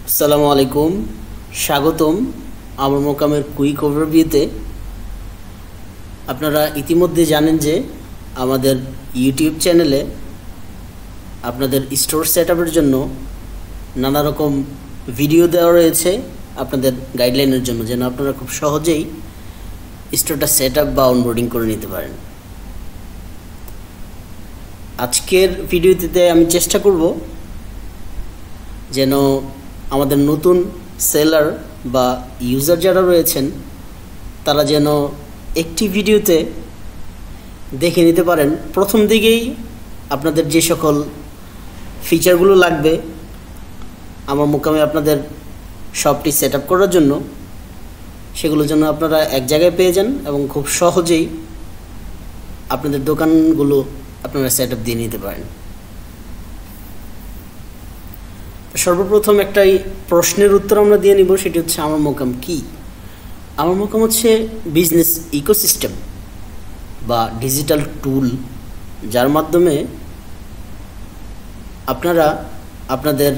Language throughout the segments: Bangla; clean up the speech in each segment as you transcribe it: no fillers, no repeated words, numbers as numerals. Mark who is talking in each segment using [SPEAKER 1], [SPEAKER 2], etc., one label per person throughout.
[SPEAKER 1] আসসালামু আলাইকুম, স্বাগতম আমার মোকামের কুইক ওভারভিউতে। আপনারা ইতিমধ্যে জানেন যে আমাদের ইউটিউব চ্যানেলে আপনাদের স্টোর সেটআপের জন্য নানা রকম ভিডিও দেওয়া রয়েছে আপনাদের গাইডলাইনের জন্য, যেন আপনারা খুব সহজেই স্টোরটা সেটআপ বা অনবোর্ডিং করে নিতে পারেন। আজকের ভিডিওটিতে আমি চেষ্টা করব যেন আমাদের নতুন সেলার বা ইউজার যারা রয়েছেন তারা যেন একটি ভিডিওতে দেখে নিতে পারেন প্রথম দিকেই আপনাদের যে সকল ফিচারগুলো লাগবে আমার মোকামে আপনাদের শপটি সেট আপ করার জন্য, সেগুলো যেন আপনারা এক জায়গায় পেয়ে যান এবং খুব সহজেই আপনাদের দোকানগুলো আপনারা সেট আপ দিয়ে নিতে পারেন। সর্বপ্রথম একটাই প্রশ্নের উত্তর আমরা দিয়ে নিব, সেটি হচ্ছে আমার মোকাম কি। আমার মোকাম হচ্ছে বিজনেস ইকোসিস্টেম বা ডিজিটাল টুল, যার মাধ্যমে আপনারা আপনাদের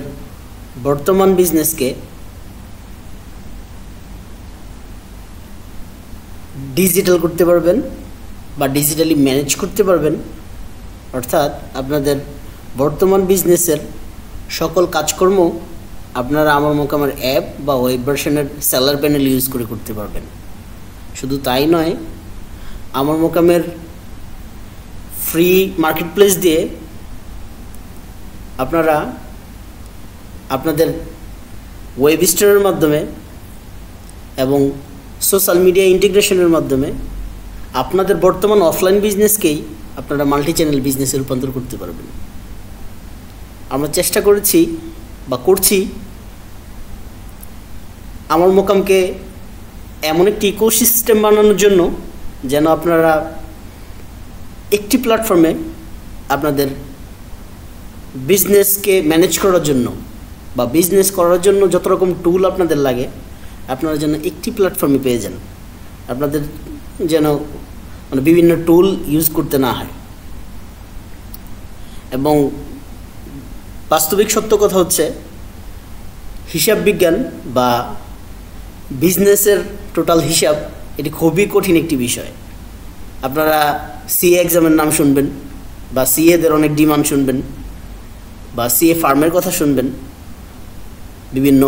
[SPEAKER 1] বর্তমান বিজনেসকে ডিজিটাল করতে পারবেন বা ডিজিটালি ম্যানেজ করতে পারবেন। অর্থাৎ আপনাদের বর্তমান বিজনেসের সকল কাজকর্ম আপনারা আমার মোকামের অ্যাপ বা ওয়েব ভার্সনের সেলার প্যানেল ইউজ করে করতে পারবেন। শুধু তাই নয়, আমার মোকামের ফ্রি মার্কেট প্লেস দিয়ে আপনারা আপনাদের ওয়েব স্টোরের মাধ্যমে এবং সোশ্যাল মিডিয়া ইন্টিগ্রেশনের মাধ্যমে আপনাদের বর্তমান অফলাইন বিজনেসকেই আপনারা মাল্টি চ্যানেল বিজনেসে রূপান্তর করতে পারবেন। আমরা চেষ্টা করেছি বা করছি আমার মোকামকে এমন একটি ইকোসিস্টেম বানানোর জন্য যেন আপনারা একটি প্ল্যাটফর্মে আপনাদের বিজনেসকে ম্যানেজ করার জন্য বা বিজনেস করার জন্য যত রকম টুল আপনাদের লাগে আপনারা যেন একটি প্ল্যাটফর্মে পেয়ে যান, আপনাদের যেন বিভিন্ন টুল ইউজ করতে না হয়। এবং বাস্তবিক সত্য কথা হচ্ছে হিসাব বিজ্ঞান বা বিজনেসের টোটাল হিসাব এটি খুবই কঠিন একটি বিষয়। আপনারা সিএ এক্সামের নাম শুনবেন বা সিএদের অনেক ডিমান্ড শুনবেন বা সিএ ফার্মের কথা শুনবেন, বিভিন্ন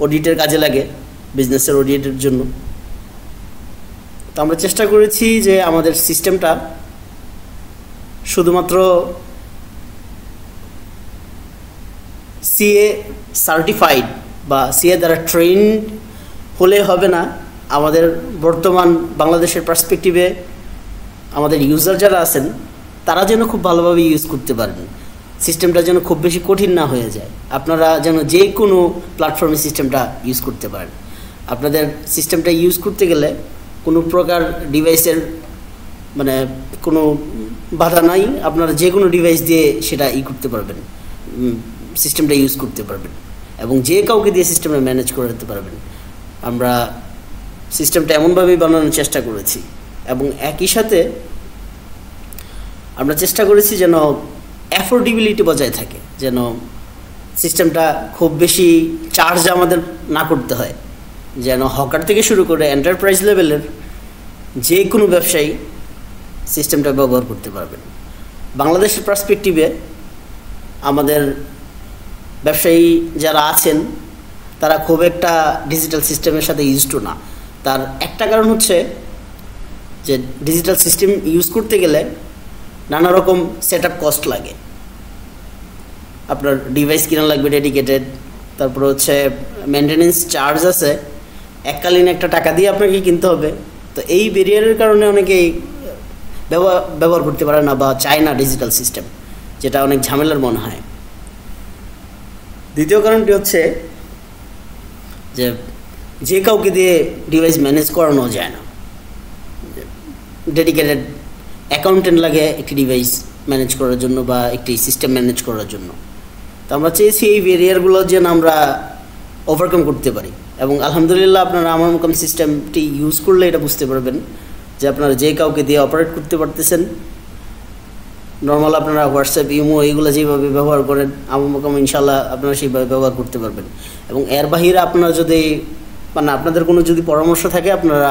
[SPEAKER 1] অডিটের কাজে লাগে বিজনেসের অডিটের জন্য। তো আমরা চেষ্টা করেছি যে আমাদের সিস্টেমটা শুধুমাত্র সিএ সার্টিফাইড বা সিএ দ্বারা ট্রেন্ড হলে হবে না। আমাদের বর্তমান বাংলাদেশের পার্সপেক্টিভে আমাদের ইউজার যারা আছেন তারা যেন খুব ভালোভাবে ইউজ করতে পারেন, সিস্টেমটা যেন খুব বেশি কঠিন না হয়ে যায়, আপনারা যেন যে কোনো প্ল্যাটফর্মে সিস্টেমটা ইউজ করতে পারেন। আপনাদের সিস্টেমটা ইউজ করতে গেলে কোনো প্রকার ডিভাইসের কোনো বাধা নাই, আপনারা যে কোনো ডিভাইস দিয়ে সেটা করতে পারবেন, সিস্টেমটা ইউজ করতে পারবেন এবং যে কাউকে দিয়ে সিস্টেমটা ম্যানেজ করে দিতে পারবেন। আমরা সিস্টেমটা এমনভাবেই বানানোর চেষ্টা করেছি এবং একই সাথে আমরা চেষ্টা করেছি যেন অ্যাফোর্ডেবিলিটি বজায় থাকে, যেন সিস্টেমটা খুব বেশি চার্জ আমাদের না করতে হয়, যেন হকার থেকে শুরু করে এন্টারপ্রাইজ লেভেলের যে কোনো ব্যবসায়ী সিস্টেমটা ব্যবহার করতে পারবেন। বাংলাদেশের পার্সপেক্টিভে আমাদের ব্যবসায়ী যারা আছেন তারা খুব একটা ডিজিটাল সিস্টেমের সাথে ইউজড না। তার একটা কারণ হচ্ছে যে ডিজিটাল সিস্টেম ইউজ করতে গেলে নানা রকম সেট আপ কস্ট লাগে, আপনার ডিভাইস কিনা লাগবে ডেডিকেটেড, তারপর হচ্ছে মেনটেনেন্স চার্জ আছে, এককালীন একটা টাকা দিয়ে আপনাকে কিনতে হবে। তো এই ব্যারিয়ারের কারণে অনেকেই ব্যবহার করতে পারে না বা চায় না ডিজিটাল সিস্টেম, যেটা অনেক ঝামেলার মনে হয়। দ্বিতীয় কারণটি হচ্ছে যে কাউকে দিয়ে ডিভাইস ম্যানেজ করানো যায় না, ডেডিকেটেড অ্যাকাউন্টেন্ট লাগে একটি ডিভাইস ম্যানেজ করার জন্য বা একটি সিস্টেম ম্যানেজ করার জন্য। তো আমরা চেয়েছি এই ব্যারিয়ারগুলো যেন আমরা ওভারকাম করতে পারি এবং আলহামদুলিল্লাহ আপনারা আমার মোকাম সিস্টেমটি ইউজ করলে এটা বুঝতে পারবেন যে আপনারা যে কাউকে দিয়ে অপারেট করতে পারতেছেন, নর্মাল আপনারা হোয়াটসঅ্যাপ, ইমো এইগুলো যেভাবে ব্যবহার করেন আমার মোকাম ইনশাল্লাহ আপনারা সেইভাবে ব্যবহার করতে পারবেন। এবং এর বাহিরে আপনারা যদি মানে আপনাদের কোনো যদি পরামর্শ থাকে আপনারা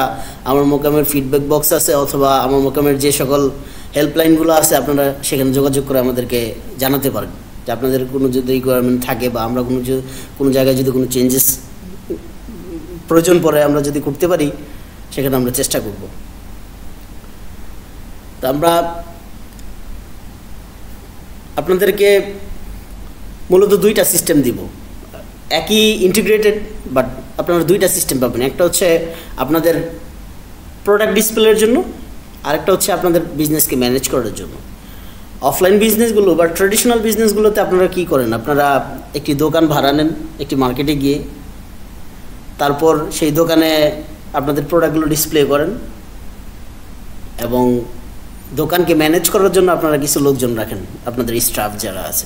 [SPEAKER 1] আমার মোকামের ফিডব্যাক বক্স আছে অথবা আমার মোকামের যে সকল হেল্পলাইনগুলো আছে আপনারা সেখানে যোগাযোগ করে আমাদেরকে জানাতে পারেন যে আপনাদের কোনো যদি রিকোয়ারমেন্ট থাকে বা আমরা কোনো জায়গায় যদি কোনো চেঞ্জেস প্রয়োজন পড়ে আমরা যদি করতে পারি সেখানে আমরা চেষ্টা করব। তো আমরা আপনাদেরকে মূলত দুইটা সিস্টেম দিব, একই ইন্টিগ্রেটেড বাট আপনারা দুইটা সিস্টেম পাবেন। একটা হচ্ছে আপনাদের প্রোডাক্ট ডিসপ্লের জন্য, আরেকটা হচ্ছে আপনাদের বিজনেসকে ম্যানেজ করার জন্য। অফলাইন বিজনেসগুলো বা ট্রেডিশনাল বিজনেসগুলোতে আপনারা কি করেন, আপনারা একটি দোকান ভাড়া নেন একটি মার্কেটে গিয়ে, তারপর সেই দোকানে আপনাদের প্রোডাক্টগুলো ডিসপ্লে করেন এবং দোকানকে ম্যানেজ করার জন্য আপনারা কিছু লোকজন রাখেন, আপনাদের স্টাফ যারা আছে।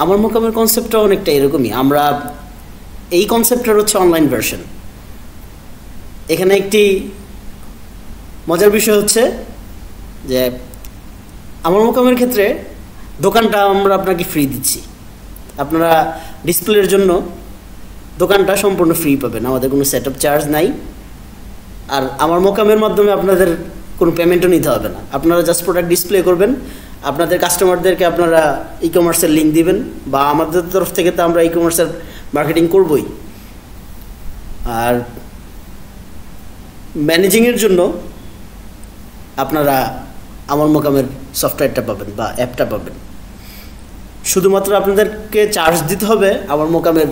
[SPEAKER 1] আমার মোকামের কনসেপ্টটা অনেকটা এরকমই। আমরা এই কনসেপ্টের হচ্ছে অনলাইন ভার্সন। এখানে একটি মজার বিষয় হচ্ছে যে আমার মোকামের ক্ষেত্রে দোকানটা আমরা আপনাকে ফ্রি দিচ্ছি, আপনারা ডিসপ্লের জন্য দোকানটা সম্পূর্ণ ফ্রি পাবেন, আমাদের কোনো সেট আপ চার্জ নাই। আর আমার মোকামের মাধ্যমে আপনাদের কোনো পেমেন্টও নিতে হবে না, আপনারা জাস্ট প্রোডাক্ট ডিসপ্লে করবেন, আপনাদের কাস্টমারদেরকে আপনারা ই কমার্সের লিঙ্ক দিবেন বা আমাদের তরফ থেকে তো আমরা ই কমার্সের মার্কেটিং করবই। আর ম্যানেজিংয়ের জন্য আপনারা আমার মোকামের সফটওয়্যারটা পাবেন বা অ্যাপটা পাবেন। শুধুমাত্র আপনাদেরকে চার্জ দিতে হবে আমার মোকামের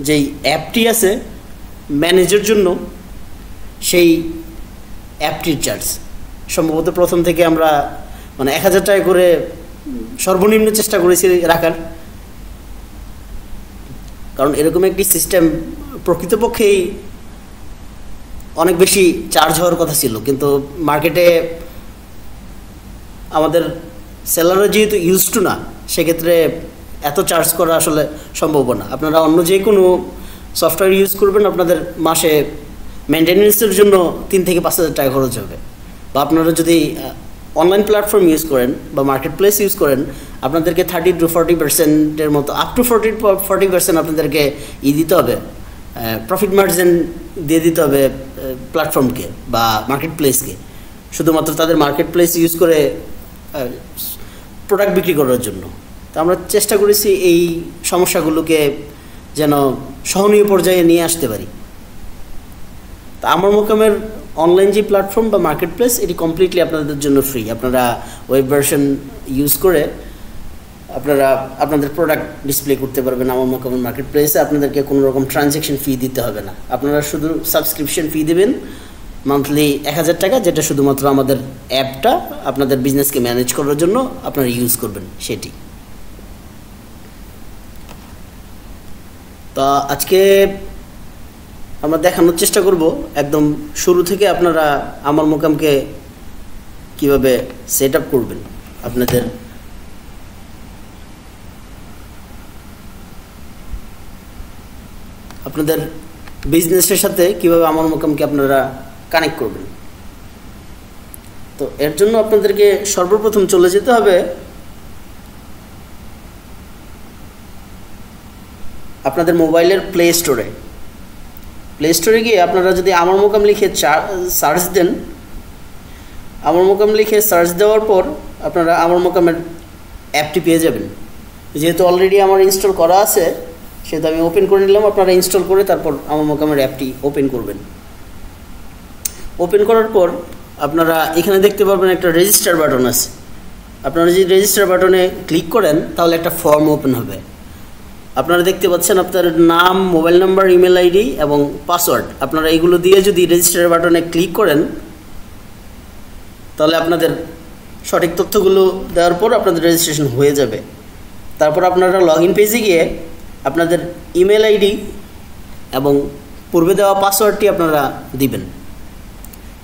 [SPEAKER 1] যেই অ্যাপটি আছে ম্যানেজের জন্য, সেই অ্যাপটির চার্জ সম্ভবত প্রথম থেকে আমরা মানে 1000 টাকা করে সর্বনিম্ন চেষ্টা করেছি রাখার, কারণ এরকম একটি সিস্টেম প্রকৃতপক্ষেই অনেক বেশি চার্জ হওয়ার কথা ছিল, কিন্তু মার্কেটে আমাদের সেলাররা যেহেতু ইউজ টু না সেক্ষেত্রে এত চার্জ করা আসলে সম্ভব না। আপনারা অন্য যে কোনো সফটওয়্যার ইউজ করবেন আপনাদের মাসে মেনটেন্যান্সের জন্য 3 থেকে 5,000 টাকা খরচ হবে। বা আপনারা যদি অনলাইন প্ল্যাটফর্ম ইউজ করেন বা মার্কেট প্লেস ইউজ করেন আপনাদেরকে 30 to 40% মতো আপ টু 40% আপনাদেরকে দিতে হবে, প্রফিট মার্জিন দিয়ে দিতে হবে প্ল্যাটফর্মকে বা মার্কেট প্লেসকে, শুধুমাত্র তাদের মার্কেট প্লেস ইউজ করে প্রোডাক্ট বিক্রি করার জন্য। তো আমরা চেষ্টা করেছি এই সমস্যাগুলোকে যেন সহনীয় পর্যায়ে নিয়ে আসতে পারি। তা আমার মোকামের অনলাইন যে প্ল্যাটফর্ম বা মার্কেট প্লেস এটি কমপ্লিটলি আপনাদের জন্য ফ্রি। আপনারা ওয়েব ভার্সন ইউজ করে আপনারা আপনাদের প্রোডাক্ট ডিসপ্লে করতে পারবেন আমার মোকামের মার্কেট প্লেসে। আপনাদেরকে কোনো রকম ট্রানজ্যাকশন ফি দিতে হবে না, আপনারা শুধু সাবস্ক্রিপশন ফি দেবেন মান্থলি 1000 টাকা, যেটা শুধুমাত্র আমাদের অ্যাপটা আপনাদের বিজনেসকে ম্যানেজ করার জন্য আপনারা ইউজ করবেন সেটি। তা আজকে আমরা দেখানোর চেষ্টা করব একদম শুরু থেকে আপনারা আমার মোকামকে কিভাবে সেট আপ করবেন, আপনাদের বিজনেসের সাথে কিভাবে আমার মোকামকে আপনারা কানেক্ট করবেন। তো এর জন্য আপনাদেরকে সর্বপ্রথম চলে যেতে হবে আপনাদের মোবাইলের প্লে স্টোরে গিয়ে আপনারা যদি আমার মোকাম লিখে সার্চ দেন, আমার মোকাম লিখে সার্চ দেওয়ার পর আপনারা আমার মোকামের অ্যাপটি পেয়ে যাবেন। যেহেতু অলরেডি আমার ইনস্টল করা আছে সেহেতু আমি ওপেন করে নিলাম, আপনারা ইনস্টল করে তারপর আমার মোকামের অ্যাপটি ওপেন করবেন। ওপেন করার পর আপনারা এখানে দেখতে পারবেন একটা রেজিস্টার বাটন আছে, আপনারা যদি রেজিস্টার বাটনে ক্লিক করেন তাহলে একটা ফর্ম ওপেন হবে। আপনারা দেখতে পাচ্ছেন আপনার নাম, মোবাইল নাম্বার, ইমেল আইডি এবং পাসওয়ার্ড, আপনারা এগুলো দিয়ে যদি রেজিস্টার বাটনে ক্লিক করেন তাহলে আপনাদের সঠিক তথ্যগুলো দেওয়ার পর আপনাদের রেজিস্ট্রেশন হয়ে যাবে। তারপর আপনারা লগ ইন পেজে গিয়ে আপনাদের ইমেল আইডি এবং পূর্বে দেওয়া পাসওয়ার্ডটি আপনারা দিবেন,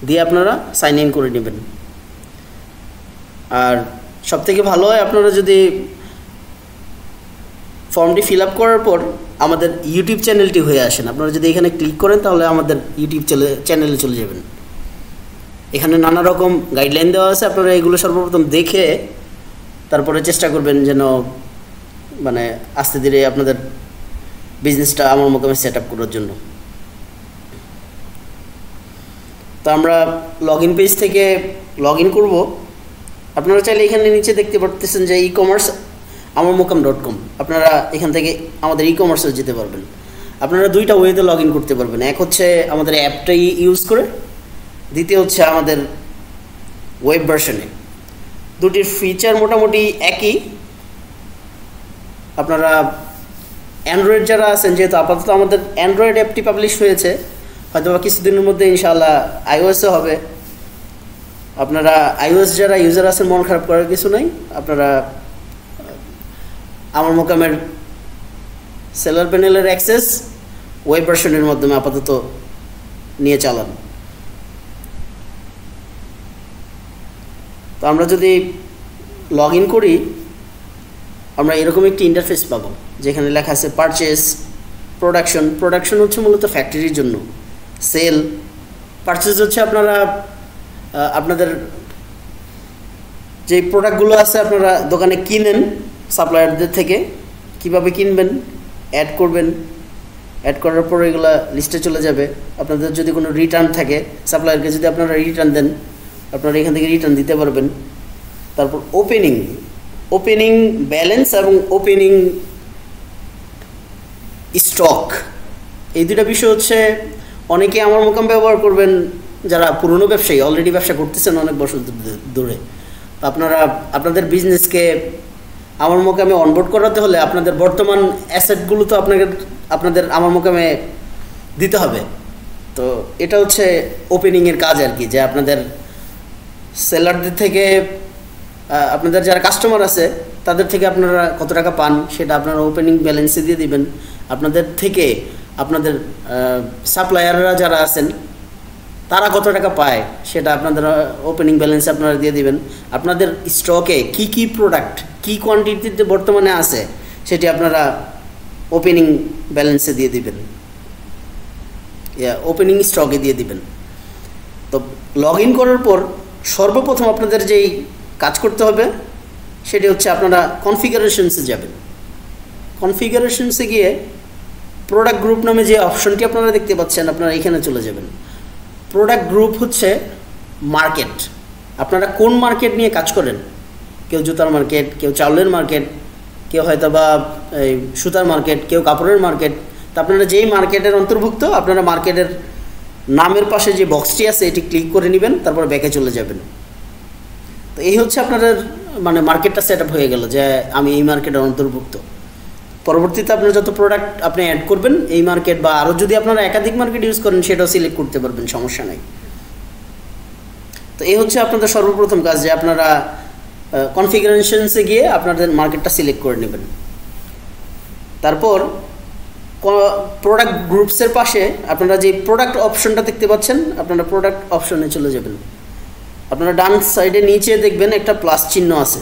[SPEAKER 1] দিয়ে আপনারা সাইন ইন করে নেবেন। আর সবথেকে ভালো হয় আপনারা যদি ফর্মটি ফিল আপ করার পর আমাদের ইউটিউব চ্যানেলটি হয়ে আসেন, আপনারা যদি এখানে ক্লিক করেন তাহলে আমাদের ইউটিউব চ্যানেলে চলে যাবেন। এখানে নানা রকম গাইডলাইন দেওয়া আছে, আপনারা এগুলো সর্বপ্রথম দেখে তারপরে চেষ্টা করবেন যেন মানে আস্তে ধীরে আপনাদের বিজনেসটা আমার মোকামে সেট আপ করার জন্য। তো আমরা লগ ইন পেজ থেকে লগ ইন করবো। আপনারা চাইলে এখানে নিচে দেখতে পারতেছেন যে ই-কমার্স amarmokam.com, আপনারা এখান থেকে আমাদের ই-কমার্সে যেতে পারবেন। আপনারা দুইটা ওয়েতে লগ ইন করতে পারবেন, এক হচ্ছে আমাদের অ্যাপটাই ইউজ করে, দ্বিতীয় হচ্ছে আমাদের ওয়েব ভার্সনে। দুটির ফিচার মোটামুটি একই। আপনারা অ্যান্ড্রয়েড যারা আছেন, যেহেতু আপাতত আমাদের অ্যান্ড্রয়েড অ্যাপটি পাবলিশ হয়েছে, হয়তো বা কিছুদিনের মধ্যে ইনশাআল্লাহ আইওএসও হবে। আপনারা আইওএস যারা ইউজার আছেন মন খারাপ করার কিছু নাই, আপনারা আমার মোকামের সেলার প্যানেলের অ্যাক্সেস ওয়েব ভার্সনের মাধ্যমে আপাতত নিয়ে চালান। তো আমরা যদি লগ ইন করি, আমরা এরকম একটি ইন্টারফেস পাবো যেখানে লেখা আছে পারচেস, প্রোডাকশন হচ্ছে মূলত ফ্যাক্টরির জন্য, সেল, পারচেস হচ্ছে আপনারা আপনাদের যে প্রোডাক্টগুলো আছে আপনারা দোকানে কিনেন সাপ্লায়ারদের থেকে, কিভাবে কিনবেন, অ্যাড করবেন, অ্যাড করার পর এগুলো লিস্টে চলে যাবে। আপনাদের যদি কোনো রিটার্ন থাকে, সাপ্লায়ারকে যদি আপনারা রিটার্ন দেন, আপনারা এখান থেকে রিটার্ন দিতে পারবেন। তারপর ওপেনিং ব্যালেন্স এবং ওপেনিং স্টক, এই দুটা বিষয় হচ্ছে অনেকে আমার মোকাম ব্যবহার করবেন যারা পুরনো ব্যবসায়ী, অলরেডি ব্যবসা করতেছেন অনেক বছর ধরে। আপনারা আপনাদের বিজনেসকে আমার মোকামে অনবোর্ড করাতে হলে আপনাদের বর্তমান অ্যাসেটগুলো তো আপনাদের আমার মোকামে দিতে হবে। তো এটা হচ্ছে ওপেনিংয়ের কাজ আর কি, যে আপনাদের সেলারদের থেকে আপনাদের যারা কাস্টমার আছে তাদের থেকে আপনারা কত টাকা পান সেটা আপনারা ওপেনিং ব্যালেন্সে দিয়ে দিবেন। আপনাদের থেকে আপনাদের সাপ্লায়াররা যারা আছেন তারা কত টাকা পায় সেটা আপনাদের ওপেনিং ব্যালেন্সে আপনারা দিয়ে দিবেন। আপনাদের স্টকে কি প্রোডাক্ট কি কোয়ান্টিটিতে বর্তমানে আছে সেটি আপনারা ওপেনিং ব্যালেন্সে দিয়ে দিবেন, ওপেনিং স্টকে দিয়ে দিবেন। তো লগ ইন করার পর সর্বপ্রথম আপনাদের যেই কাজ করতে হবে সেটি হচ্ছে আপনারা কনফিগারেশনসে যাবেন। কনফিগারেশনসে গিয়ে প্রোডাক্ট গ্রুপ নামে যে অপশনটি আপনারা দেখতে পাচ্ছেন, আপনারা এখানে চলে যাবেন। প্রোডাক্ট গ্রুপ হচ্ছে মার্কেট, আপনারা কোন মার্কেট নিয়ে কাজ করেন। কেউ জুতার মার্কেট, কেউ চাউলের মার্কেট, কেউ হয়তো বা এই সুতার মার্কেট, কেউ কাপড়ের মার্কেট। তো আপনারা যেই মার্কেটের অন্তর্ভুক্ত, আপনারা মার্কেটের নামের পাশে যে বক্সটি আছে এটি ক্লিক করে নেবেন, তারপর ব্যাকে চলে যাবেন। তো এই হচ্ছে আপনাদের মানে মার্কেটটা সেট আপ হয়ে গেল যে আমি এই মার্কেটের অন্তর্ভুক্ত। পরবর্তীতে আপনারা যত প্রোডাক্ট আপনি অ্যাড করবেন এই মার্কেট, বা আরও যদি আপনারা একাধিক মার্কেট ইউজ করেন সেটাও সিলেক্ট করতে পারবেন, সমস্যা নেই। তো এই হচ্ছে আপনাদের সর্বপ্রথম কাজ, যে আপনারা কনফিগারেশনসে গিয়ে আপনাদের মার্কেটটা সিলেক্ট করে নেবেন। তারপর প্রোডাক্ট গ্রুপসের পাশে আপনারা যে প্রোডাক্ট অপশনটা দেখতে পাচ্ছেন, আপনারা প্রোডাক্ট অপশনে চলে যাবেন। আপনারা ডান সাইডে নিচে দেখবেন একটা প্লাস চিহ্ন আছে,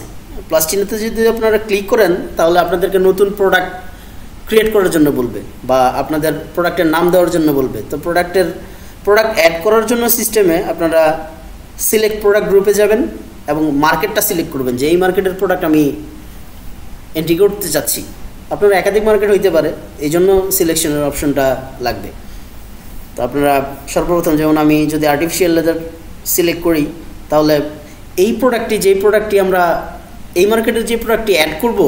[SPEAKER 1] প্লাস চিহ্নতে যদি আপনারা ক্লিক করেন তাহলে আপনাদেরকে নতুন প্রোডাক্ট ক্রিয়েট করার জন্য বলবে, বা আপনাদের প্রোডাক্টের নাম দেওয়ার জন্য বলবে। তো প্রোডাক্ট অ্যাড করার জন্য সিস্টেমে আপনারা সিলেক্ট প্রোডাক্ট গ্রুপে যাবেন এবং মার্কেটটা সিলেক্ট করবেন যে এই মার্কেটের প্রোডাক্ট আমি এন্ট্রি করতে চাচ্ছি। আপনারা একাধিক মার্কেট হইতে পারে, এই জন্য সিলেকশনের অপশনটা লাগবে। তো আপনারা সর্বপ্রথম, যেমন আমি যদি আর্টিফিশিয়াল লেদার সিলেক্ট করি, তাহলে এই প্রোডাক্টটি আমরা এই মার্কেটের যে প্রোডাক্টটি অ্যাড করব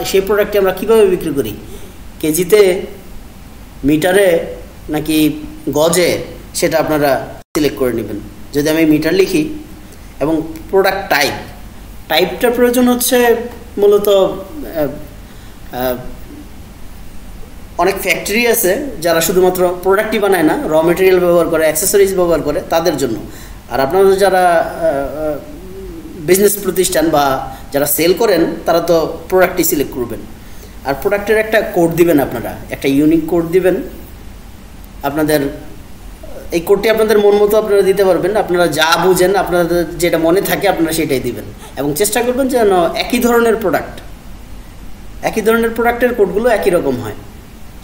[SPEAKER 1] সেই প্রোডাক্টটি আমরা কীভাবে বিক্রি করি, কেজিতে, মিটারে নাকি গজে, সেটা আপনারা সিলেক্ট করে নেবেন। যদি আমি মিটার লিখি এবং প্রোডাক্ট টাইপটার প্রয়োজন হচ্ছে মূলত অনেক ফ্যাক্টরি আছে যারা শুধুমাত্র প্রোডাক্টই বানায় না, র মেটেরিয়াল ব্যবহার করে, অ্যাক্সেসরিজ ব্যবহার করে, তাদের জন্য। আর আপনারা যারা বিজনেস প্রতিষ্ঠান বা যারা সেল করেন তারা তো প্রোডাক্টই সিলেক্ট করবেন। আর প্রোডাক্টের একটা কোড দিবেন, আপনারা একটা ইউনিক কোড দিবেন। আপনাদের এই কোডটি আপনাদের মন মতো আপনারা দিতে পারবেন, আপনারা যা বুঝেন, আপনাদের যেটা মনে থাকে আপনারা সেটাই দিবেন। এবং চেষ্টা করবেন যেন একই ধরনের প্রোডাক্টের কোডগুলো একই রকম হয়।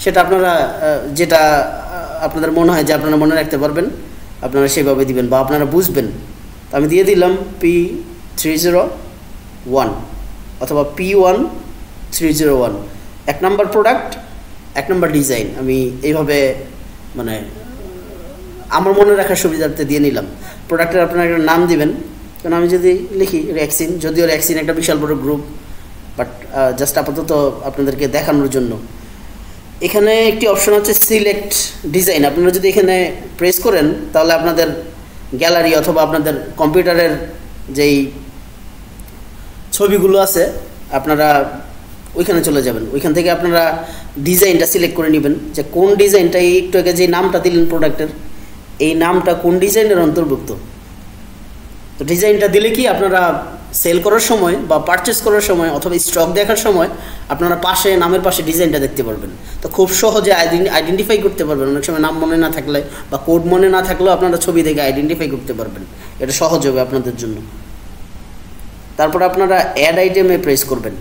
[SPEAKER 1] সেটা আপনারা যেটা আপনাদের মনে হয় যে আপনারা মনে রাখতে পারবেন আপনারা সেভাবে দিবেন বা আপনারা বুঝবেন। তো আমি দিয়ে দিলাম P301 অথবা P1301, 1 নম্বর প্রোডাক্ট 1 নম্বর ডিজাইন। আমি এইভাবে মানে আমার মনে রাখার সুবিধার্থে দিয়ে নিলাম। প্রোডাক্টের আপনারা একটা নাম দিবেন, কারণ আমি যদি লিখি রেক্সিন, যদিও রেক্সিন একটা বিশাল বড় গ্রুপ, বাট জাস্ট আপাতত আপনাদেরকে দেখানোর জন্য। এখানে একটি অপশন আছে সিলেক্ট ডিজাইন। আপনারা যদি এখানে প্রেস করেন তাহলে আপনাদের গ্যালারি অথবা আপনাদের কম্পিউটারের যেই ছবিগুলো আছে আপনারা ওইখানে চলে যাবেন। ওইখান থেকে আপনারা ডিজাইনটা সিলেক্ট করে নেবেন যে কোন ডিজাইনটা, একটু আগে যে নামটা দিলেন প্রোডাক্টের, এই নামটা কোন ডিজাইনের অন্তর্ভুক্ত। তো ডিজাইনটা দিলে কি আপনারা সেল করার সময় বা পারচেস করার সময় অথবা স্টক দেখার সময় আপনারা পাশে নামের পাশে ডিজাইনটা দেখতে পারবেন। তো খুব সহজে আইডেন্টিফাই করতে পারবেন। অনেক সময় নাম মনে না থাকলে বা কোড মনে না থাকলেও আপনারা ছবি দেখে আইডেন্টিফাই করতে পারবেন। এটা সহজ হবে আপনাদের জন্য। তারপর আপনারা অ্যাড আইটেমে প্রেস করবেন।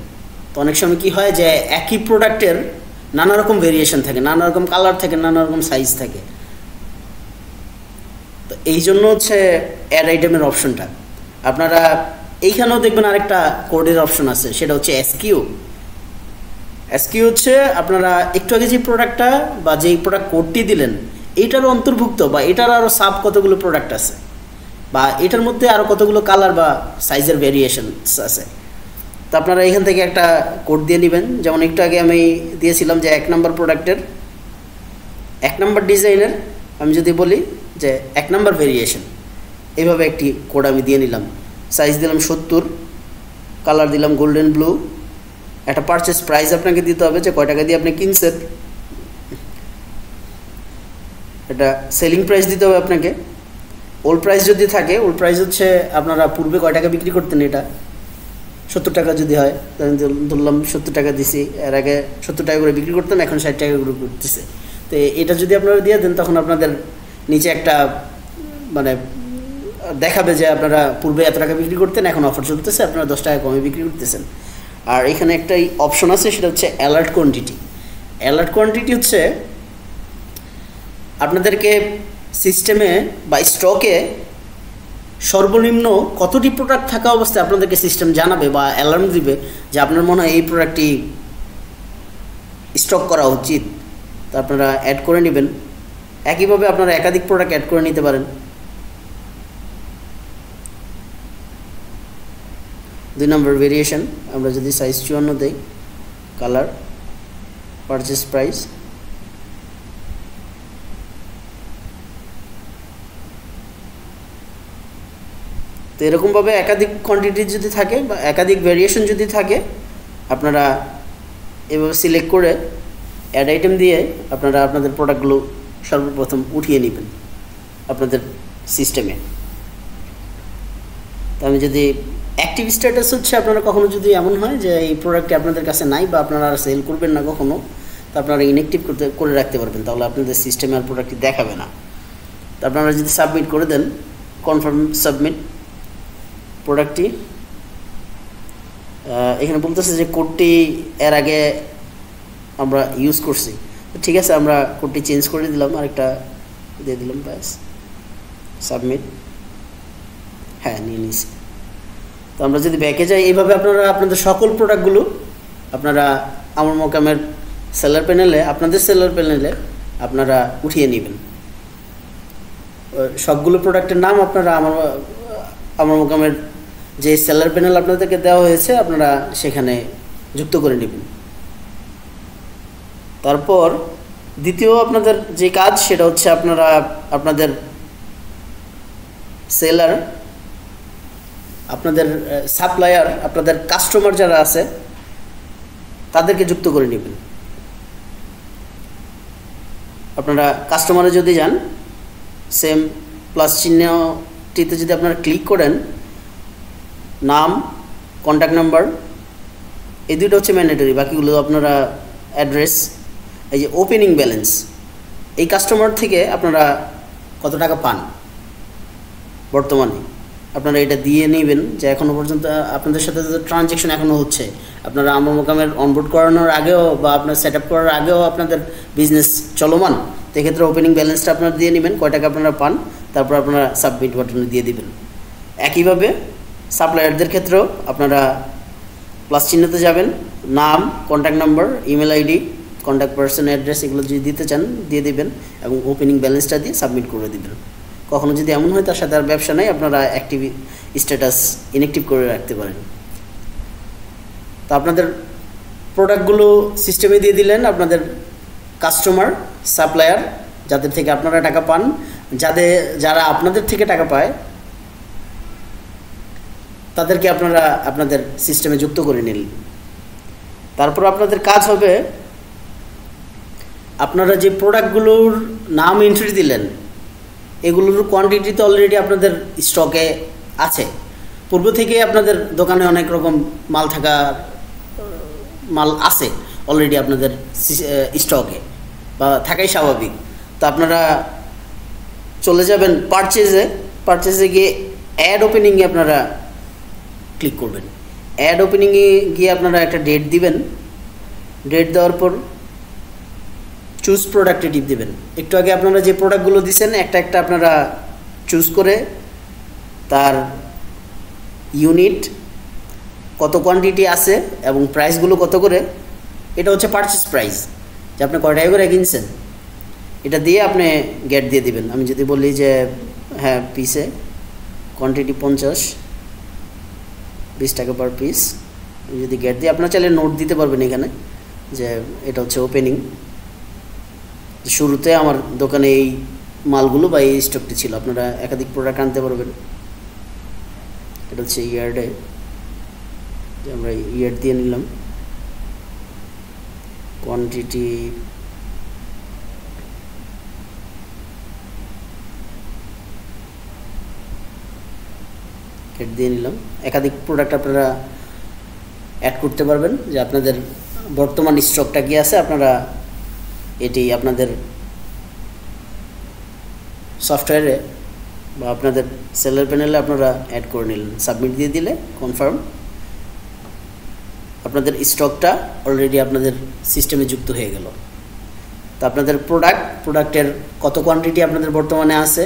[SPEAKER 1] তো অনেক সময় কি হয় যে একই প্রোডাক্টের নানা রকম ভেরিয়েশন থাকে, নানা রকম কালার থাকে, নানা রকম সাইজ থাকে। তো এই জন্য হচ্ছে অ্যাড আইটেমের অপশনটা। আপনারা এইখানেও দেখবেন আরেকটা কোডের অপশন আছে, সেটা হচ্ছে এসকিউ। এসকিউ হচ্ছে আপনারা একটু আগে যে প্রোডাক্টটা বা যেই প্রোডাক্ট কোডটি দিলেন এইটারও অন্তর্ভুক্ত বা এটার আরও সাব কতগুলো প্রোডাক্ট আছে বা এটার মধ্যে আরও কতগুলো কালার বা সাইজের ভেরিয়েশনস আছে। তো আপনারা এখান থেকে একটা কোড দিয়ে নেবেন। যেমন একটু আগে আমি দিয়েছিলাম যে 1 নম্বর প্রোডাক্টের 1 নম্বর ডিজাইনের আমি যদি বলি যে 1 নম্বর ভেরিয়েশন, এইভাবে একটি কোড আমি দিয়ে নিলাম। সাইজ দিলাম 70, কালার দিলাম গোল্ডেন ব্লু। একটা পারচেস প্রাইস আপনাকে দিতে হবে যে কয় টাকা দিয়ে আপনি কিনছেন। এটা সেলিং প্রাইস দিতে হবে আপনাকে। ওল্ড প্রাইস যদি থাকে, ওল্ড প্রাইস হচ্ছে আপনারা পূর্বে কয় টাকা বিক্রি করতেন, এটা 70 টাকা যদি হয় ধরলাম 70 টাকা দিছি, এর আগে 70 টাকা করে বিক্রি করতাম, এখন 60 টাকা করে করতেছে। তো এটা যদি আপনারা দিয়ে দেন তখন আপনাদের নিচে একটা মানে দেখাবে যে আপনারা পূর্বে এত টাকা বিক্রি করতেন, এখন অফার চলতেছে, আপনারা 10 টাকা কমে বিক্রি করতেছেন। আর এখানে একটা অপশন আছে, সেটা হচ্ছে অ্যালার্ট কোয়ান্টিটি। অ্যালার্ট কোয়ান্টিটি হচ্ছে আপনাদেরকে সিস্টেমে বা স্টকে সর্বনিম্ন কতটি প্রোডাক্ট থাকা অবস্থায় আপনাদেরকে সিস্টেম জানাবে বা অ্যালার্ম দিবে যে আপনার মনে হয় এই প্রোডাক্টটি স্টক করা উচিত। তো আপনারা অ্যাড করে নেবেন। একইভাবে আপনারা একাধিক প্রোডাক্ট অ্যাড করে নিতে পারেন। 2 নম্বর ভেরিয়েশন আমরা যদি সাইজ 54 দেই, কালার, পারচেস প্রাইস, তো এরকমভাবে একাধিক কোয়ান্টিটি যদি থাকে বা একাধিক ভেরিয়েশন যদি থাকে আপনারা এভাবে সিলেক্ট করে অ্যাড আইটেম দিয়ে আপনারা আপনাদের প্রোডাক্টগুলো সর্বপ্রথম উঠিয়ে নেবেন আপনাদের সিস্টেমে। তো আমি যদি অ্যাক্টিভ স্ট্যাটাস হচ্ছে আপনারা কখনো যদি এমন হয় যে এই প্রোডাক্টটি আপনাদের কাছে নাই বা আপনারা আর সেল করবেন না কখনো, তো আপনারা ইনঅ্যাক্টিভ করে রাখতে পারবেন, তাহলে আপনাদের সিস্টেমে আর প্রোডাক্টটি দেখাবে না। তো আপনারা যদি সাবমিট করে দেন, কনফার্ম সাবমিট প্রোডাক্টটি, এখানে বলতেছে যে কোডটি এর আগে আমরা ইউজ করছি। তো ঠিক আছে, আমরা কোডটি চেঞ্জ করে দিলাম, আরেকটা দিয়ে দিলাম, ব্যাস সাবমিট। হ্যাঁ, নিয়ে নিয়েছি। তো আমরা যদি ব্যাকে যাই, এইভাবে আপনারা আপনাদের সকল প্রোডাক্টগুলো আপনারা আমার মোকামের সেলার প্যানেলে, আপনাদের সেলার প্যানেলে আপনারা উঠিয়ে নেবেন। সবগুলো প্রোডাক্টের নাম আপনারা আমার মোকামের যে সেলার প্যানেল আপনাদেরকে দেওয়া হয়েছে আপনারা সেখানে যুক্ত করে নেবেন। তারপর দ্বিতীয় আপনাদের যে কাজ সেটা হচ্ছে আপনারা আপনাদের সেলার, আপনাদের সাপ্লায়ার, আপনাদের কাস্টমার যারা আছে তাদেরকে যুক্ত করে নেবেন। আপনারা কাস্টমারে যদি যান, সেম প্লাস চিহ্নটিতে যদি আপনারা ক্লিক করেন, নাম, কন্ট্যাক্ট নাম্বার, এই দুটো হচ্ছে ম্যান্ডেটরি, বাকিগুলো আপনারা অ্যাড্রেস, এই যে ওপেনিং ব্যালেন্স, এই কাস্টমার থেকে আপনারা কত টাকা পান বর্তমানে আপনারা এটা দিয়ে নেবেন যে এখনও পর্যন্ত আপনাদের সাথে যে ট্রানজ্যাকশন এখনও হচ্ছে, আপনারা আমার মোকামের অনবোর্ড করানোর আগেও বা আপনার সেট আপ করার আগেও আপনাদের বিজনেস চলমান, সেক্ষেত্রে ওপেনিং ব্যালেন্সটা আপনারা দিয়ে নেবেন, কয় টাকা আপনারা পান। তারপর আপনারা সাবমিট বাটনে দিয়ে দিবেন। একইভাবে সাপ্লায়ারদের ক্ষেত্রেও আপনারা প্লাস চিহ্নতে যাবেন, নাম, contact number, email ID, contact person address এগুলো যদি দিতে চান দিয়ে দিবেন এবং ওপেনিং ব্যালেন্সটা দিয়ে সাবমিট করে দিবেন। কখনো যদি এমন হয় তার সাথে আর ব্যবসা নেই, আপনারা অ্যাক্টিভ স্ট্যাটাস ইনঅ্যাক্টিভ করে রাখতে পারেন। তো আপনাদের প্রোডাক্টগুলো সিস্টেমে দিয়ে দিলেন, আপনাদের কাস্টমার, সাপ্লায়ার যাদের থেকে আপনারা টাকা পান, যারা আপনাদের থেকে টাকা পায় তাদেরকে আপনারা আপনাদের সিস্টেমে যুক্ত করে নিলেন। তারপর আপনাদের কাজ হবে, আপনারা যে প্রোডাক্টগুলোর নাম এন্ট্রি দিলেন এগুলোর কোয়ান্টিটি তো অলরেডি আপনাদের স্টকে আছে, পূর্ব থেকে আপনাদের দোকানে অনেক রকম মাল আছে অলরেডি আপনাদের স্টকে বা থাকাই স্বাভাবিক। তো আপনারা চলে যাবেন পারচেজে গিয়ে অ্যাড ওপেনিংয়ে আপনারা ক্লিক করবেন। অ্যাড ওপেনিংয়ে গিয়ে আপনারা একটা ডেট দিবেন, ডেট দেওয়ার পর চুজ প্রোডাক্টে টিপ দেবেন। একটু আগে আপনারা যে প্রোডাক্টগুলো দিচ্ছেন একটা একটা আপনারা চুজ করে তার ইউনিট, কত কোয়ান্টিটি আছে এবং প্রাইসগুলো কত করে, এটা হচ্ছে পারচেস প্রাইস, যে আপনি কয় টাকা করে কিনছেন, এটা দিয়ে আপনি গেট দিয়ে দিবেন। আমি যদি বলি যে হ্যাঁ পিসে কোয়ান্টিটি 50, 20 টাকা পার পিস, আমি যদি গেট দিয়ে আপনার চাইলে নোট দিতে পারবেন এখানে যে এটা হচ্ছে ওপেনিং, শুরুতে আমার দোকানে এই মালগুলো বা এই স্টকটি ছিল, আপনারা একাধিক প্রোডাক্ট আনতে পারবেন। এটা হচ্ছে ইয়ার্ডে, আমরা ইয়ার্ড দিয়ে নিলাম, কোয়ান্টিটি গেট দিয়ে নিলাম। একাধিক প্রোডাক্ট আপনারা অ্যাড করতে পারবেন, যে আপনাদের বর্তমান স্টকটা কি আছে আপনারা এটি আপনাদের সফটওয়্যারে বা আপনাদের সেলার প্যানেলে আপনারা অ্যাড করে নিলেন, সাবমিট দিয়ে দিলে কনফার্ম, আপনাদের স্টকটা অলরেডি আপনাদের সিস্টেমে যুক্ত হয়ে গেল। তো আপনাদের প্রোডাক্টের কত কোয়ান্টিটি আপনাদের বর্তমানে আছে,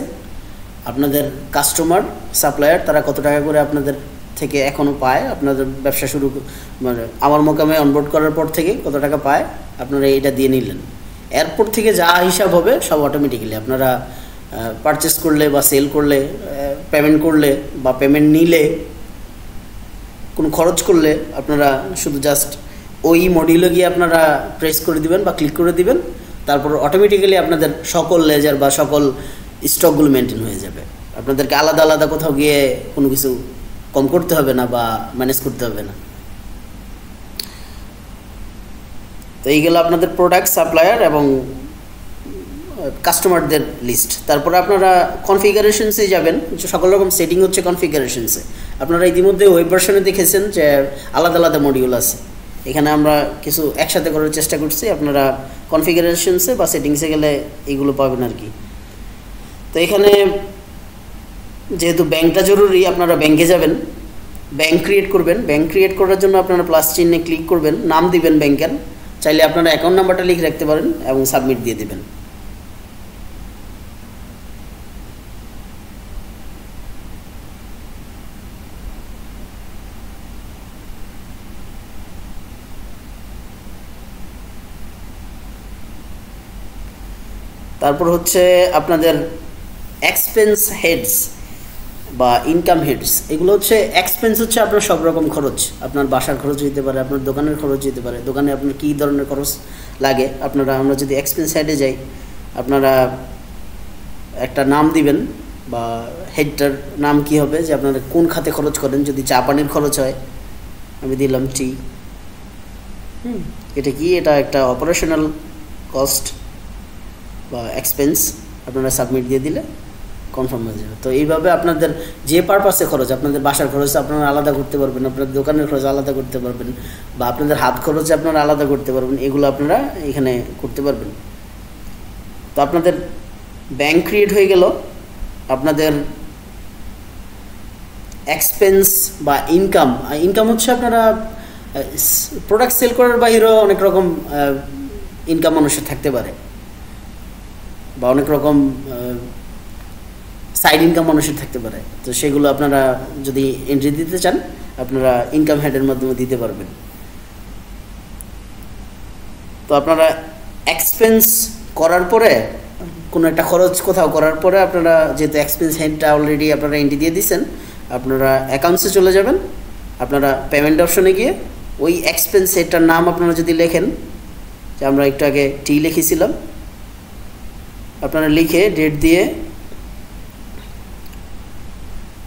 [SPEAKER 1] আপনাদের কাস্টমার, সাপ্লায়ার তারা কত টাকা করে আপনাদের থেকে এখনও পায়, আপনাদের ব্যবসা শুরু মানে আমার মোকামে অনবোর্ড করার পর থেকে কত টাকা পায় আপনারা এটা দিয়ে নিলেন। এরপর থেকে যা হিসাব হবে সব অটোমেটিক্যালি আপনারা পারচেস করলে বা সেল করলে, পেমেন্ট করলে বা পেমেন্ট নিলে, কোনো খরচ করলে আপনারা শুধু জাস্ট ওই মডিউলে গিয়ে আপনারা প্রেস করে দিবেন বা ক্লিক করে দিবেন, তারপর অটোমেটিক্যালি আপনাদের সকল লেজার বা সকল স্টকগুলো মেনটেন হয়ে যাবে। আপনাদেরকে আলাদা আলাদা কোথাও গিয়ে কোনো কিছু কম করতে হবে না বা ম্যানেজ করতে হবে না। তো এইগুলো আপনাদের প্রোডাক্ট, সাপ্লায়ার এবং কাস্টমারদের লিস্ট। তারপরে আপনারা কনফিগারেশনসে যাবেন, সকল রকম সেটিং হচ্ছে কনফিগারেশনসে। আপনারা ইতিমধ্যে ওয়েব ভার্সনে দেখেছেন যে আলাদা আলাদা মডিউল আছে, এখানে আমরা কিছু একসাথে করার চেষ্টা করছি। আপনারা কনফিগারেশনসে বা সেটিংসে গেলে এইগুলো পাবেন আর কি। তো এখানে যেহেতু ব্যাংকটা জরুরি, আপনারা ব্যাংকে যাবেন, ব্যাংক ক্রিয়েট করবেন। ব্যাংক ক্রিয়েট করার জন্য আপনারা প্লাস চিহ্নে ক্লিক করবেন, নাম দিবেন ব্যাংকের, চাইলে আপনারা অ্যাকাউন্ট নাম্বারটা লিখে রাখতে পারেন এবং সাবমিট দিয়ে দেবেন। তারপর হচ্ছে আপনাদের এক্সপেন্স হেডস বা ইনকাম হেডস, এগুলো হচ্ছে এক্সপেন্স হচ্ছে আপনার সব রকম খরচ, আপনার বাসার খরচ হতে পারে, আপনার দোকানের খরচ হতে পারে, দোকানে আপনার কী ধরনের খরচ লাগে আমরা যদি এক্সপেন্স হেডে যাই, আপনারা একটা নাম দিবেন বা হেডটার নাম কি হবে, যে আপনারা কোন খাতে খরচ করেন। যদি চা পানির খরচ হয় আমি দিলাম টি, এটা কি, এটা একটা অপারেশনাল কস্ট বা এক্সপেন্স, আপনারা সাবমিট দিয়ে দিলে কনফার্ম হয়ে যাবে। তো এইভাবে আপনাদের যে পারপাসে খরচ, আপনাদের বাসার খরচ আপনারা আলাদা করতে পারবেন, আপনাদের দোকানের খরচ আলাদা করতে পারবেন, বা আপনাদের হাত খরচ আপনারা আলাদা করতে পারবেন, এগুলো আপনারা এখানে করতে পারবেন। তো আপনাদের ব্যাংক ক্রিয়েট হয়ে গেল। আপনাদের এক্সপেন্স বা ইনকাম হচ্ছে আপনারা প্রোডাক্ট সেল করার বাইরেও অনেক রকম ইনকাম মানুষের থাকতে পারে, বা অনেক রকম সাইড ইনকাম মানুষের থাকতে পারে, তো সেগুলো আপনারা যদি এন্ট্রি দিতে চান আপনারা ইনকাম হেডের মাধ্যমে দিতে পারবেন। তো আপনারা এক্সপেন্স করার পরে কোনো একটা খরচ কোথাও করার পরে আপনারা যেহেতু এক্সপেন্স হেডটা অলরেডি আপনারা এন্ট্রি দিয়ে দিয়েছেন, আপনারা অ্যাকাউন্টসে চলে যাবেন। আপনারা পেমেন্ট অপশনে গিয়ে ওই এক্সপেন্স হেডটার নাম আপনারা যদি লেখেন, যে আমরা একটু আগে টি লিখেছিলাম, আপনারা লিখে ডেট দিয়ে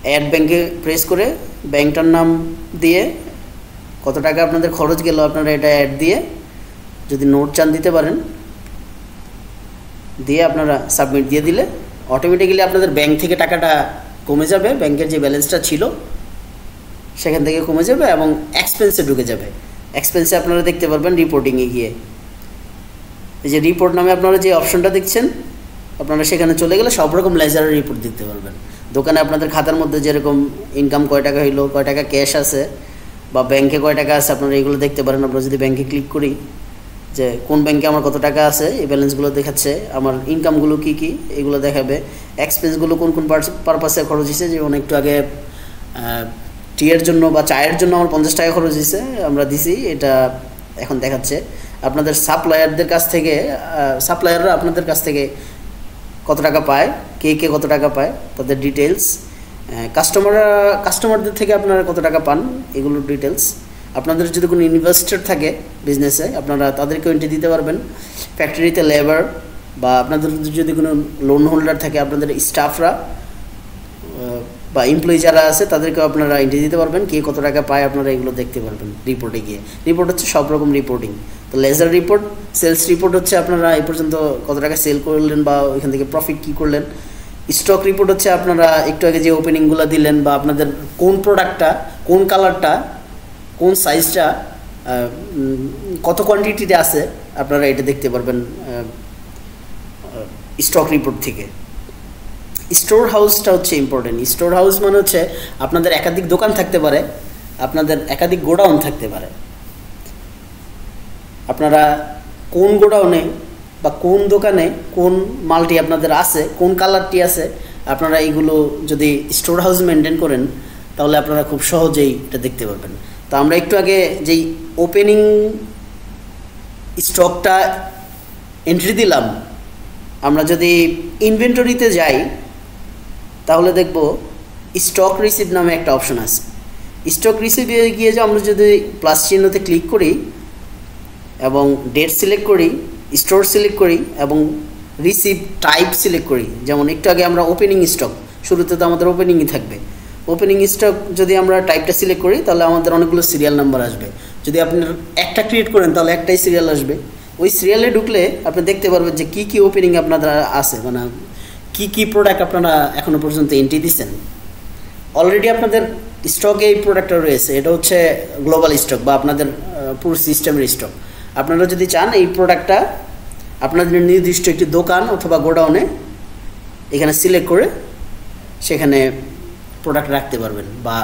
[SPEAKER 1] অ্যাড ব্যাংকে প্রেস করে ব্যাংকটার নাম দিয়ে কত টাকা আপনাদের খরচ গেল আপনারা এটা অ্যাড দিয়ে যদি নোট চান দিতে পারেন, দিয়ে আপনারা সাবমিট দিয়ে দিলে অটোমেটিক্যালি আপনাদের ব্যাংক থেকে টাকাটা কমে যাবে, ব্যাংকের যে ব্যালেন্সটা ছিল সেখান থেকে কমে যাবে এবং এক্সপেন্সে ঢুকে যাবে। এক্সপেন্সে আপনারা দেখতে পারবেন রিপোর্টিংয়ে গিয়ে, এই যে রিপোর্ট নামে আপনারা যে অপশনটা দেখছেন, আপনারা সেখানে চলে গেলে সব রকম লেজারের রিপোর্ট দেখতে পারবেন। দোকানে আপনাদের খাতার মধ্যে যেরকম ইনকাম কয় টাকা হইলো, কয় টাকা ক্যাশ আছে বা ব্যাংকে কয় টাকা আছে, আপনারা এগুলো দেখতে পারেন। আমরা যদি ব্যাংকে ক্লিক করি যে কোন ব্যাংকে আমার কত টাকা আছে, এই ব্যালেন্সগুলো দেখাচ্ছে, আমার ইনকামগুলো কী কী এগুলো দেখাবে, এক্সপেন্সগুলো কোন কোন পারপাসে খরচ হয়েছে। যেমন একটু আগে টিয়ের জন্য বা চায়ের জন্য আমার 50 টাকা খরচ হয়েছে, আমরা দিছি, এটা এখন দেখাচ্ছে। আপনাদের সাপ্লায়ারদের কাছ থেকে, সাপ্লায়াররা আপনাদের কাছ থেকে কত টাকা পায়, কে কে কত টাকা পায় তাদের ডিটেলস, কাস্টমারদের থেকে আপনারা কত টাকা পান এগুলোর ডিটেলস। আপনাদের যদি কোনো ইনভেস্টর থাকে বিজনেসে, আপনারা তাদেরকেও এন্ট্রি দিতে পারবেন। ফ্যাক্টরিতে লেবার বা আপনাদের যদি কোনো লোন হোল্ডার থাকে, আপনাদের স্টাফরা বা এমপ্লয়ি যারা আছে তাদেরকেও আপনারা এন্ট্রি দিতে পারবেন, কে কত টাকা পায় আপনারা এগুলো দেখতে পারবেন রিপোর্টে গিয়ে। রিপোর্ট হচ্ছে সব রকম রিপোর্টিং। তো লেজার রিপোর্ট, সেলস রিপোর্ট হচ্ছে আপনারা এই পর্যন্ত কত টাকা সেল করলেন বা ওইখান থেকে প্রফিট কী করলেন। স্টক রিপোর্ট হচ্ছে আপনারা একটু আগে যে ওপেনিংগুলো দিলেন বা আপনাদের কোন প্রোডাক্টটা, কোন কালারটা, কোন সাইজটা, কত কোয়ান্টিটিতে আছে আপনারা এটা দেখতে পারবেন স্টক রিপোর্ট থেকে। স্টোর হাউসটা হচ্ছে ইম্পর্টেন্ট। স্টোর হাউস মানে হচ্ছে আপনাদের একাধিক দোকান থাকতে পারে, আপনাদের একাধিক গোডাউন থাকতে পারে। আপনারা কোন গোডাউনে বা কোন দোকানে কোন মালটি আপনাদের আছে, কোন কালারটি আছে, আপনারা এইগুলো যদি স্টোর হাউস মেনটেন করেন তাহলে আপনারা খুব সহজেই এটা দেখতে পারবেন। তো আমরা একটু আগে যেই ওপেনিং স্টকটা এন্ট্রি দিলাম, আমরা যদি ইনভেন্টরিতে যাই তাহলে দেখব স্টক রিসিভ নামে একটা অপশন আছে। স্টক রিসিভে গিয়ে যে আমরা যদি প্লাস চিহ্নতে ক্লিক করি এবং ডেট সিলেক্ট করি, স্টোর সিলেক্ট করি এবং রিসিভ টাইপ সিলেক্ট করি, যেমন একটু আগে আমরা ওপেনিং স্টক, শুরুতে তো আমাদের ওপেনিংই থাকবে। ওপেনিং স্টক যদি আমরা টাইপটা সিলেক্ট করি তাহলে আমাদের অনেকগুলো সিরিয়াল নাম্বার আসবে। যদি আপনার একটা ক্রিয়েট করেন তাহলে একটাই সিরিয়াল আসবে। ওই সিরিয়ালে ঢুকলে আপনি দেখতে পারবেন যে কী কী ওপেনিং আপনাদের আছে, মানে কী কী প্রোডাক্ট আপনারা এখনও পর্যন্ত এন্ট্রি দিচ্ছেন। অলরেডি আপনাদের স্টকে এই প্রোডাক্টটা রয়েছে, এটা হচ্ছে গ্লোবাল স্টক বা আপনাদের পুরো সিস্টেমের স্টক। আপনারা যদি চান এই প্রোডাক্টটা আপনাদের নির্দিষ্ট একটি দোকান অথবা গোডাউনে এখানে সিলেক্ট করে সেখানে প্রোডাক্ট রাখতে পারবেন বা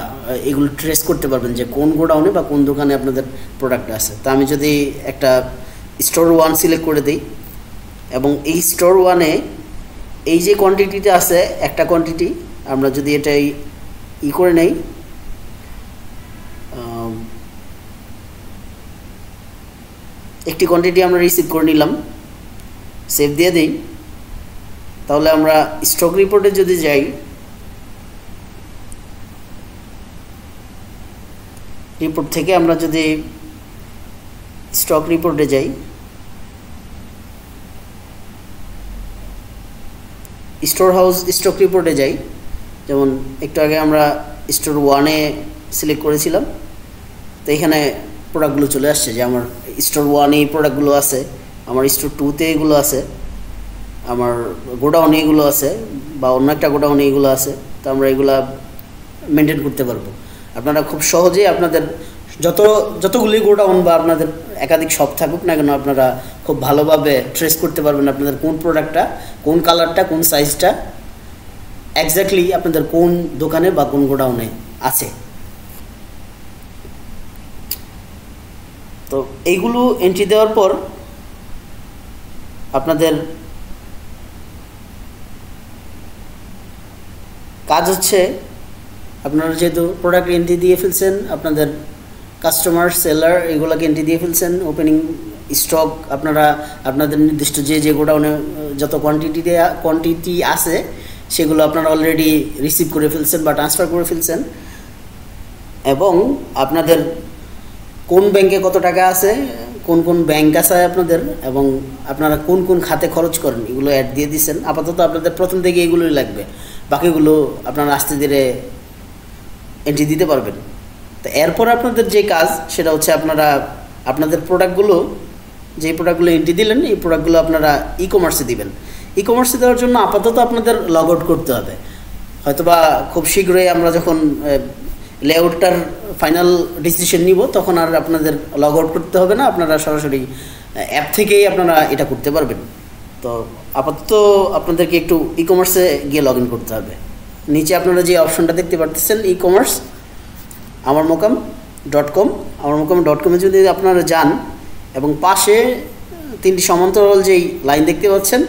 [SPEAKER 1] এগুলো ট্রেস করতে পারবেন যে কোন গোডাউনে বা কোন দোকানে আপনাদের প্রোডাক্ট আছে। তো আমি যদি একটা স্টোর 1 সিলেক্ট করে দিই এবং এই স্টোর 1-এ এই যে কোয়ান্টিটিটা আছে, একটা কোয়ান্টিটি আমরা যদি এটাই করে নেই, একটি কোয়ান্টিটি আমরা রিসিভ করে নিলাম, সেভ দিয়ে দিই, তাহলে আমরা স্টক রিপোর্টে যদি যাই, রিপোর্ট থেকে আমরা যদি স্টক রিপোর্টে যাই, স্টোর হাউস স্টক রিপোর্টে যাই, যেমন একটু আগে আমরা স্টোর 1-এ সিলেক্ট করেছিলাম, তো এখানে প্রোডাক্টগুলো চলে আসছে যে আমার স্টোর 1-এ এই প্রোডাক্টগুলো আছে, আমার স্টোর 2-তে এগুলো আছে, আমার গোডাউনে এগুলো আছে বা অন্য একটা গোডাউনে এগুলো আছে। তো আমরা এগুলা মেনটেন করতে পারবো। আপনারা খুব সহজেই আপনাদের যতগুলি গোডাউন বা আপনাদের একাধিক শপ থাকুক না কেন, আপনারা খুব ভালোভাবে ট্রেস করতে পারবেন আপনাদের কোন প্রোডাক্টটা, কোন কালারটা, কোন সাইজটা এক্স্যাক্টলি আপনাদের কোন দোকানে বা কোন গোডাউনে আছে। তো এইগুলো এন্ট্রি দেওয়ার পর আপনাদের কাজ হচ্ছে আপনারা যেহেতু প্রোডাক্ট এন্ট্রি দিয়ে ফেলছেন, আপনাদের কাস্টমার সেলার এগুলোকে এন্ট্রি দিয়ে ফেলছেন, ওপেনিং স্টক আপনারা আপনাদের নির্দিষ্ট যে গোডাউনে যত কোয়ান্টিটি আছে সেগুলো আপনারা অলরেডি রিসিভ করে ফেলছেন বা ট্রান্সফার করে ফেলছেন, এবং আপনাদের কোন ব্যাংকে কত টাকা আছে, কোন ব্যাংক আছে আপনাদের, এবং আপনারা কোন খাতে খরচ করেন এগুলো অ্যাড দিয়ে দিচ্ছেন। আপাতত আপনাদের প্রথম থেকে এগুলোই লাগবে, বাকিগুলো আপনারা আস্তে ধীরে এন্ট্রি দিতে পারবেন। তো এরপর আপনাদের যে কাজ সেটা হচ্ছে আপনারা আপনাদের প্রোডাক্টগুলো এন্ট্রি দিলেন, এই প্রোডাক্টগুলো আপনারা ই কমার্সে দিবেন। ই কমার্সে দেওয়ার জন্য আপাতত আপনাদের লগ আউট করতে হবে। হয়তোবা খুব শীঘ্রই আমরা যখন লেআউটটার ফাইনাল ডিসিশন নিব তখন আর আপনাদের লগ আউট করতে হবে না, আপনারা সরাসরি অ্যাপ থেকেই আপনারা এটা করতে পারবেন। তো আপাতত আপনাদেরকে একটু ই কমার্সে গিয়ে লগ ইন করতে হবে। নিচে আপনারা যে অপশনটা দেখতে পাচ্ছেন ই কমার্স amarmokam.com, amarmokam.com-এ যদি আপনারা যান এবং পাশে 3টি সমান্তরাল যেই লাইন দেখতে পাচ্ছেন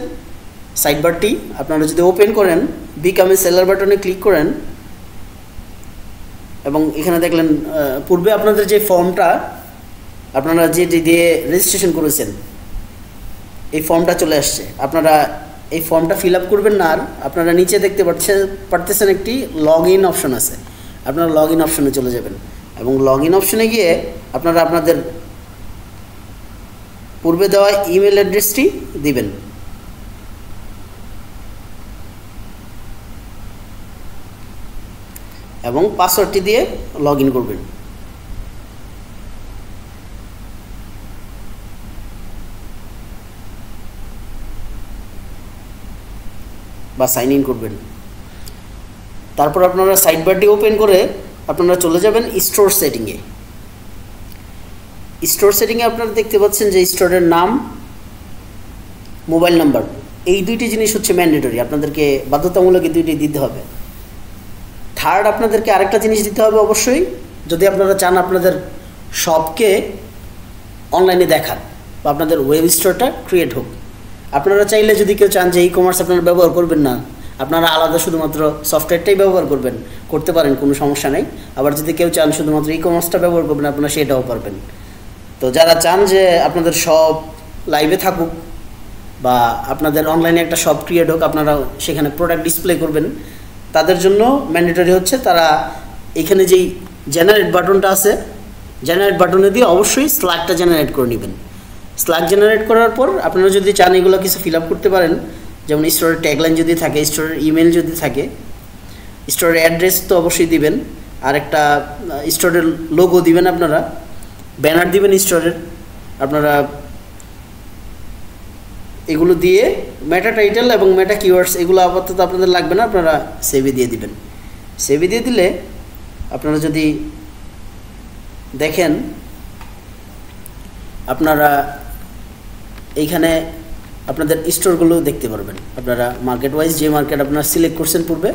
[SPEAKER 1] সাইডবারটি আপনারা যদি ওপেন করেন, বিকাম এ সেলার বাটনে ক্লিক করেন এবং এখানে দেখলেন পূর্বে আপনাদের যে ফর্মটা আপনারা যেটি দিয়ে রেজিস্ট্রেশন করেছেন এই ফর্মটা চলে আসছে। আপনারা এই ফর্মটা ফিল আপ করবেন না, আর আপনারা নিচে দেখতে পারতেছেন একটি লগ ইন অপশন আছে, আপনারা লগ ইন অপশনে চলে যাবেন এবং লগ ইন অপশনে গিয়ে আপনারা আপনাদের পূর্বে দেওয়া ইমেল অ্যাড্রেসটি দিবেন এবং পাসওয়ার্ডটি দিয়ে লগ ইন করবেন। বা সাইন ইন করবেন। তারপর আপনারা সাইড বারটি ওপেন করে আপনারা চলে যাবেন স্টোর সেটিংয়ে। স্টোর সেটিংয়ে আপনারা দেখতে পাচ্ছেন যে স্টোরের নাম, মোবাইল নাম্বার, এই দুইটি জিনিস হচ্ছে ম্যান্ডেটরি, আপনাদেরকে বাধ্যতামূলক এই দুইটি দিতে হবে। থার্ড আপনাদেরকে আরেকটা জিনিস দিতে হবে অবশ্যই, যদি আপনারা চান আপনাদের শপকে অনলাইনে দেখান বা আপনাদের ওয়েব স্টোরটা ক্রিয়েট হোক। আপনারা চাইলে যদি কেউ চান যে ই কমার্স আপনারা ব্যবহার করবেন না, আপনারা আলাদা শুধুমাত্র সফটওয়্যারটাই ব্যবহার করতে পারেন, কোনো সমস্যা নেই। আবার যদি কেউ চান শুধুমাত্র ই কমার্সটা ব্যবহার করবেন আপনারা সেটাও পারবেন। তো যারা চান যে আপনাদের শপ লাইভে থাকুক বা আপনাদের অনলাইনে একটা শপ ক্রিয়েট হোক, আপনারা সেখানে প্রোডাক্ট ডিসপ্লে করবেন, তাদের জন্য ম্যান্ডেটরি হচ্ছে তারা এখানে যেই জেনারেট বাটনটা আছে, জেনারেট বাটনে দিয়ে অবশ্যই স্ল্যাগটা জেনারেট করে নেবেন। স্ল্যাগ জেনারেট করার পর আপনারা যদি চান এগুলো কিছু ফিল আপ করতে পারেন, যেমন স্টোরের ট্যাগলাইন যদি থাকে, স্টোরের ইমেল যদি থাকে, স্টোরের অ্যাড্রেস তো অবশ্যই দিবেন, আর একটা স্টোরের লোগো দিবেন, আপনারা ব্যানার দিবেন স্টোরের, আপনারা এগুলো দিয়ে মেটা টাইটেল এবং মেটা কিওয়ার্ডস এগুলো আপাতত আপনাদের লাগবে না, আপনারা সেভে দিয়ে দিবেন। সেভে দিয়ে দিলে আপনারা যদি দেখেন আপনারা এইখানে আপনাদের স্টোরগুলো দেখতে পারবেন। আপনারা মার্কেট ওয়াইজ যে মার্কেট আপনারা সিলেক্ট করছেন পূর্বে,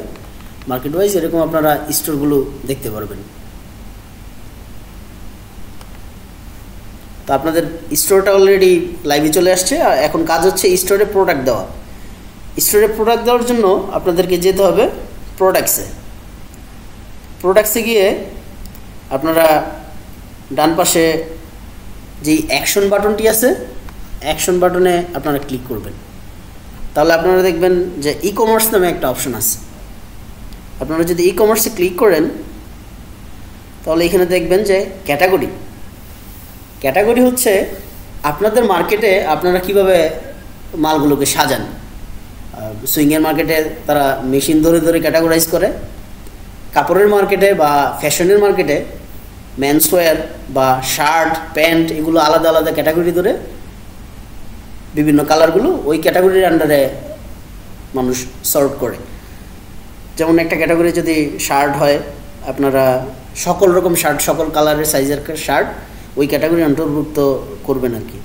[SPEAKER 1] মার্কেট ওয়াইজ এরকম আপনারা স্টোরগুলো দেখতে পারবেন। তো আপনাদের স্টোরটা অলরেডি লাইভে চলে আসছে, এখন কাজ হচ্ছে স্টোরে প্রোডাক্ট দেওয়া। স্টোরে প্রোডাক্ট দেওয়ার জন্য আপনাদেরকে যেতে হবে প্রোডাক্টসে গিয়ে আপনারা ডান পাশে যেই অ্যাকশন বাটনটি আছে, অ্যাকশন বাটনে আপনারা ক্লিক করবেন। তাহলে আপনারা দেখবেন যে ই কমার্স নামে একটা অপশন আছে। আপনারা যদি ই কমার্সে ক্লিক করেন তাহলে এখানে দেখবেন যে ক্যাটাগরি হচ্ছে আপনাদের মার্কেটে আপনারা কিভাবে মালগুলোকে সাজান। সুইংয়ের মার্কেটে তারা মেশিন ধরে ক্যাটাগরাইজ করে, কাপড়ের মার্কেটে বা ফ্যাশনের মার্কেটে মেন্সওয়্যার বা শার্ট প্যান্ট এগুলো আলাদা আলাদা ক্যাটাগরি ধরে বিভিন্ন কালারগুলো ওই ক্যাটাগরির আন্ডারে মানুষ সর্ট করে। যেমন একটা ক্যাটাগরি যদি শার্ট হয়, আপনারা সকল রকম শার্ট, সকল কালারের সাইজের শার্ট ওই ক্যাটাগরি অন্তর্ভুক্ত করবেন আর কি।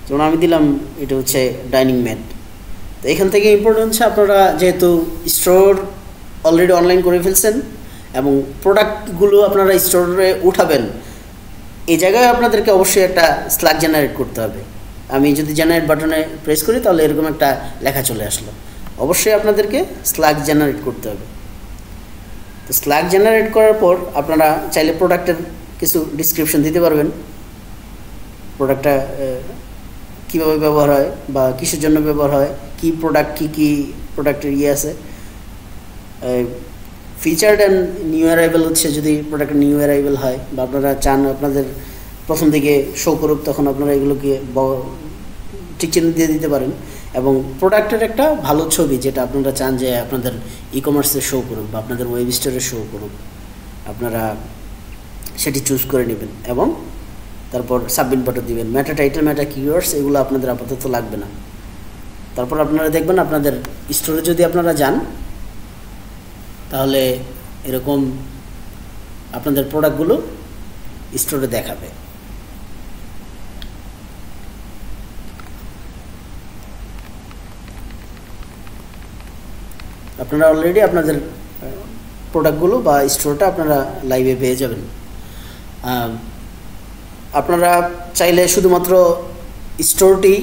[SPEAKER 1] যেমন আমি দিলাম এটা হচ্ছে ডাইনিং ম্যাট। তো এখান থেকে ইম্পর্টেন্ট হচ্ছে আপনারা যেহেতু স্টোর অলরেডি অনলাইন করে ফেলছেন এবং প্রোডাক্টগুলো আপনারা স্টোরে উঠাবেন, এই জায়গায় আপনাদেরকে অবশ্যই একটা স্ল্যাগ জেনারেট করতে হবে। আমি যদি জেনারেট বাটনে প্রেস করি তাহলে এরকম একটা লেখা চলে আসলো। অবশ্যই আপনাদেরকে স্ল্যাগ জেনারেট করতে হবে। তো স্ল্যাগ জেনারেট করার পর আপনারা চাইলে প্রোডাক্টের কিছু ডিসক্রিপশন দিতে পারবেন, প্রোডাক্টটা কীভাবে ব্যবহার হয় বা কিসের জন্য ব্যবহার হয়, কী প্রোডাক্ট কী প্রোডাক্টের আছে। ফিচার্ড অ্যান্ড নিউ অ্যারাইভেল হচ্ছে যদি প্রোডাক্টের নিউ অ্যারাইভেল হয় বা আপনারা চান আপনাদের প্রথম দিকে শো করুক, তখন আপনারা এগুলোকে টিক চিহ্ন দিয়ে দিতে পারেন। এবং প্রোডাক্টের একটা ভালো ছবি যেটা আপনারা চান যে আপনাদের ই কমার্সে শো করুক বা আপনাদের ওয়েব স্টোরে শো করুক, আপনারা সেটি চুজ করে নেবেন এবং তারপর সাবমিট বাটন দিবেন। মেটা টাইটেল, মেটা কিওয়ার্ডস এগুলো আপনাদের আপাতত লাগবে না। তারপর আপনারা দেখবেন আপনাদের স্টোরে যদি আপনারা যান তাহলে এরকম আপনাদের প্রোডাক্টগুলো স্টোরে দেখাবে। আপনারা অলরেডি আপনাদের প্রোডাক্টগুলো বা স্টোরটা আপনারা লাইভে পেয়ে যাবেন। আপনারা চাইলে শুধুমাত্র স্টোরটি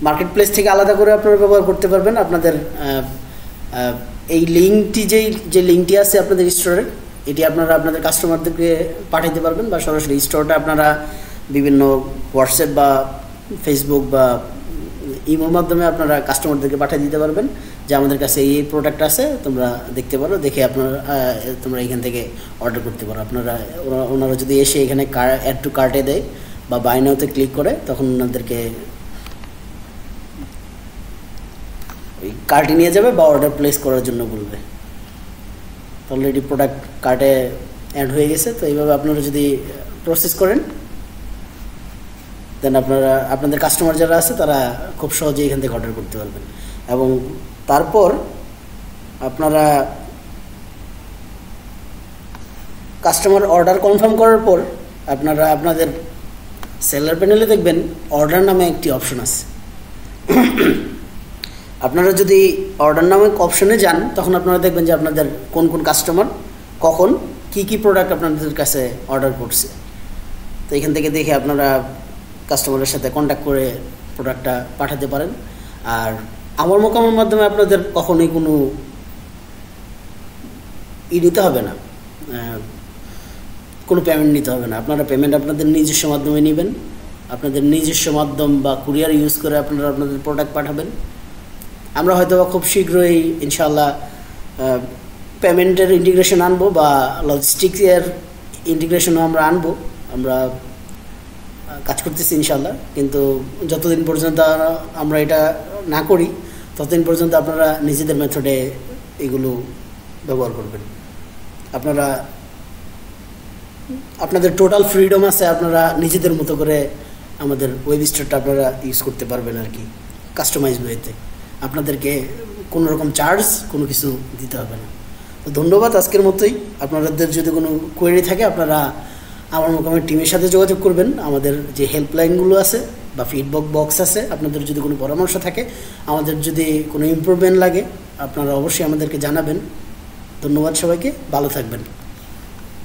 [SPEAKER 1] মার্কেট প্লেস থেকে আলাদা করে আপনারা ব্যবহার করতে পারবেন। আপনাদের এই লিঙ্কটি যে লিঙ্কটি আছে আপনাদের স্টোরের, এটি আপনারা আপনাদের কাস্টমারদেরকে পাঠাতে পারবেন বা সরাসরি স্টোরটা আপনারা বিভিন্ন হোয়াটসঅ্যাপ বা ফেসবুক বা ইমোর মাধ্যমে আপনারা কাস্টমারদেরকে পাঠিয়ে দিতে পারবেন যে আমাদের কাছে এই প্রোডাক্ট আছে, তোমরা দেখতে পারো, দেখে তোমরা এখান থেকে অর্ডার করতে পারো। ওনারা যদি এসে এখানে অ্যাড টু কার্টে দেয় বা বাই নাওতে ক্লিক করে, তখন ওনাদেরকে ওই কার্টে নিয়ে যাবে বা অর্ডার প্লেস করার জন্য বলবে। অলরেডি প্রোডাক্ট কার্টে অ্যাড হয়ে গেছে। তো এইভাবে আপনারা যদি প্রসেস করেন দেন আপনাদের কাস্টমার যারা আছে তারা খুব সহজেই এখান থেকে অর্ডার করতে পারবেন। এবং তারপর আপনারা কাস্টমার অর্ডার কনফার্ম করার পর আপনারা আপনাদের সেলার প্যানেলে দেখবেন অর্ডার নামে একটি অপশন আছে। আপনারা যদি অর্ডার নামে অপশনে যান তখন আপনারা দেখবেন যে আপনাদের কোন কোন কাস্টমার কখন কি প্রোডাক্ট আপনাদের কাছে অর্ডার করছে। তো এখান থেকে দেখে আপনারা কাস্টমারের সাথে কন্ট্যাক্ট করে প্রোডাক্টটা পাঠাতে পারেন। আর আমার মোকামের মাধ্যমে আপনাদের কখনোই কোনো নিতে হবে না, কোনো পেমেন্ট নিতে হবে না। আপনারা পেমেন্ট আপনাদের নিজস্ব মাধ্যমে নেবেন, আপনাদের নিজস্ব মাধ্যম বা কুরিয়ার ইউজ করে আপনারা আপনাদের প্রোডাক্ট পাঠাবেন। আমরা হয়তো খুব শীঘ্রই ইনশাআল্লাহ পেমেন্টের ইন্টিগ্রেশন আনবো বা লজিস্টিক্সের ইন্টিগ্রেশনও আনবো। আমরা কাজ করতেছি ইনশাআল্লাহ, কিন্তু যতদিন পর্যন্ত আমরা এটা না করি ততদিন পর্যন্ত আপনারা নিজেদের মেথডে এগুলো ব্যবহার করবেন। আপনাদের টোটাল ফ্রিডম আছে, আপনারা নিজেদের মতো করে আমাদের ওয়েব স্টোরটা আপনারা ইউজ করতে পারবেন আর কি, কাস্টমাইজ ওয়েতে। আপনাদেরকে কোনো রকম চার্জ কোনো কিছু দিতে হবে না। তো ধন্যবাদ আজকের মতোই। আপনাদের যদি কোনো কোয়েরি থাকে আপনারা আমার মোকামের টিমের সাথে যোগাযোগ করবেন। আমাদের যে হেল্পলাইনগুলো আছে বা ফিডব্যাক বক্স আছে, আপনাদের যদি কোনো পরামর্শ থাকে, আমাদের যদি কোনো ইমপ্রুভমেন্ট লাগে আপনারা অবশ্যই আমাদেরকে জানাবেন। ধন্যবাদ সবাইকে, ভালো থাকবেন।